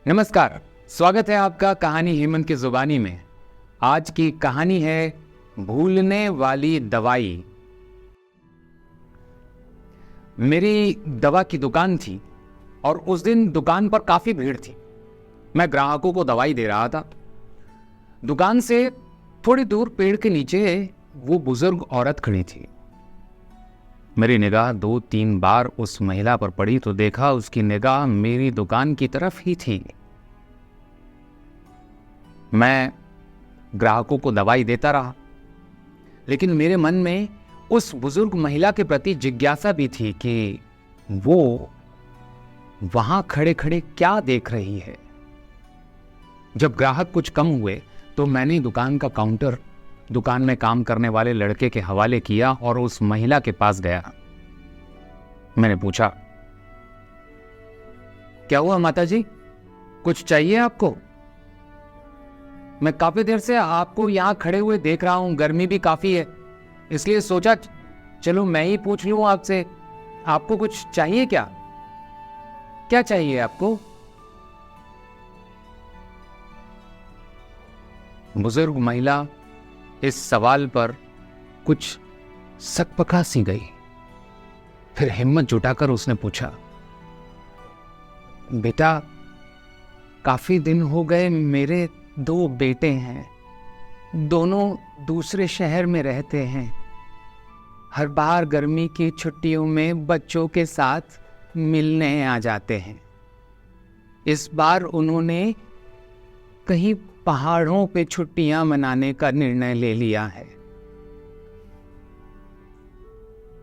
नमस्कार, स्वागत है आपका कहानी हेमंत की जुबानी में। आज की कहानी है भूलने वाली दवाई। मेरी दवा की दुकान थी और उस दिन दुकान पर काफी भीड़ थी। मैं ग्राहकों को दवाई दे रहा था। दुकान से थोड़ी दूर पेड़ के नीचे वो बुजुर्ग औरत खड़ी थी। मेरी निगाह 2-3 बार उस महिला पर पड़ी तो देखा उसकी निगाह मेरी दुकान की तरफ ही थी। मैं ग्राहकों को दवाई देता रहा, लेकिन मेरे मन में उस बुजुर्ग महिला के प्रति जिज्ञासा भी थी कि वो वहां खड़े खड़े क्या देख रही है। जब ग्राहक कुछ कम हुए तो मैंने दुकान का काउंटर दुकान में काम करने वाले लड़के के हवाले किया और उस महिला के पास गया। मैंने पूछा, क्या हुआ माता जी, कुछ चाहिए आपको? मैं काफी देर से आपको यहां खड़े हुए देख रहा हूं, गर्मी भी काफी है, इसलिए सोचा चलो मैं ही पूछ लूं आपसे, आपको कुछ चाहिए क्या? क्या चाहिए आपको? बुजुर्ग महिला इस सवाल पर कुछ सकपका सी गई। फिर हिम्मत जुटाकर उसने पूछा, बेटा काफी दिन हो गए, मेरे 2 बेटे हैं, दोनों दूसरे शहर में रहते हैं। हर बार गर्मी की छुट्टियों में बच्चों के साथ मिलने आ जाते हैं। इस बार उन्होंने कहीं पहाड़ों पे छुट्टियां मनाने का निर्णय ले लिया है।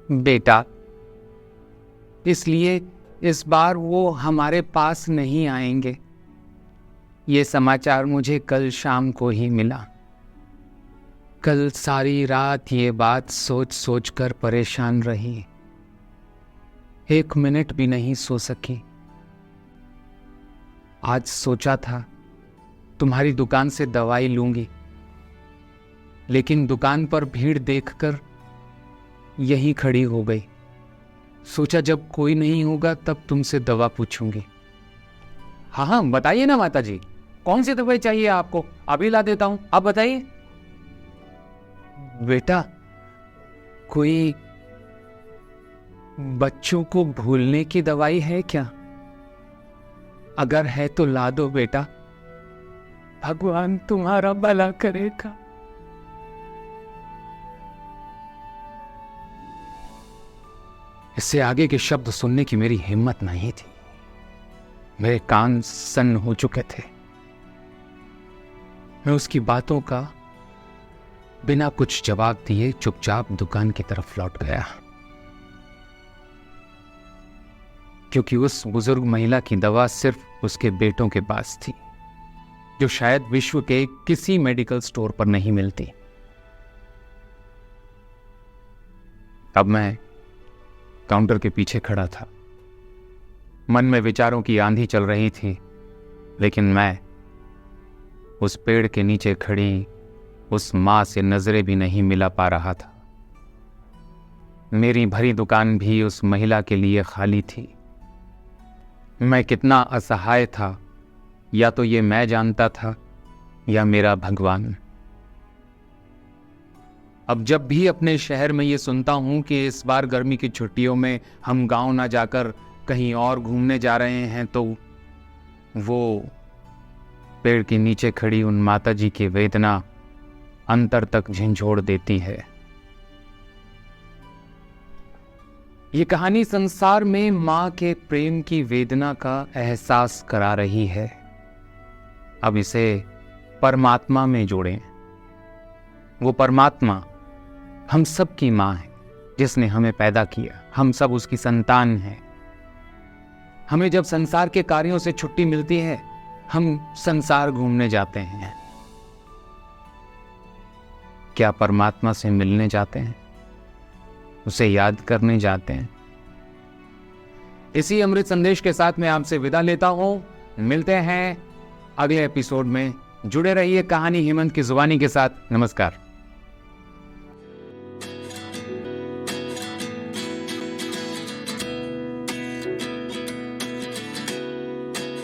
बेटा, इसलिए इस बार वो हमारे पास नहीं आएंगे। ये समाचार मुझे कल शाम को ही मिला। कल सारी रात ये बात सोच सोच कर परेशान रही, 1 मिनट भी नहीं सो सकी। आज सोचा था तुम्हारी दुकान से दवाई लूंगी, लेकिन दुकान पर भीड़ देखकर यहीं खड़ी हो गई। सोचा जब कोई नहीं होगा तब तुमसे दवा पूछूंगी। हाँ बताइए ना माता जी, कौन सी दवाई चाहिए आपको? अभी ला देता हूं, आप बताइए। बेटा, कोई बच्चों को भूलने की दवाई है क्या? अगर है तो ला दो बेटा, भगवान तुम्हारा भला करेगा। इससे आगे के शब्द सुनने की मेरी हिम्मत नहीं थी। मेरे कान सन्न हो चुके थे। मैं उसकी बातों का बिना कुछ जवाब दिए चुपचाप दुकान की तरफ लौट गया, क्योंकि उस बुजुर्ग महिला की दवा सिर्फ उसके बेटों के पास थी, जो शायद विश्व के किसी मेडिकल स्टोर पर नहीं मिलती। अब मैं काउंटर के पीछे खड़ा था। मन में विचारों की आंधी चल रही थी, लेकिन मैं उस पेड़ के नीचे खड़ी उस मां से नजरें भी नहीं मिला पा रहा था। मेरी भरी दुकान भी उस महिला के लिए खाली थी। मैं कितना असहाय था, या तो ये मैं जानता था या मेरा भगवान। अब जब भी अपने शहर में ये सुनता हूं कि इस बार गर्मी की छुट्टियों में हम गांव ना जाकर कहीं और घूमने जा रहे हैं, तो वो पेड़ के नीचे खड़ी उन माता जी की वेदना अंतर तक झंझोड़ देती है। ये कहानी संसार में मां के प्रेम की वेदना का एहसास करा रही है। अब इसे परमात्मा में जोड़ें। वो परमात्मा हम सब की मां है, जिसने हमें पैदा किया। हम सब उसकी संतान हैं। हमें जब संसार के कार्यों से छुट्टी मिलती है, हम संसार घूमने जाते हैं। क्या परमात्मा से मिलने जाते हैं? उसे याद करने जाते हैं? इसी अमृत संदेश के साथ मैं आपसे विदा लेता हूं। मिलते हैं अगले एपिसोड में। जुड़े रहिए कहानी हेमंत की जुबानी के साथ। नमस्कार।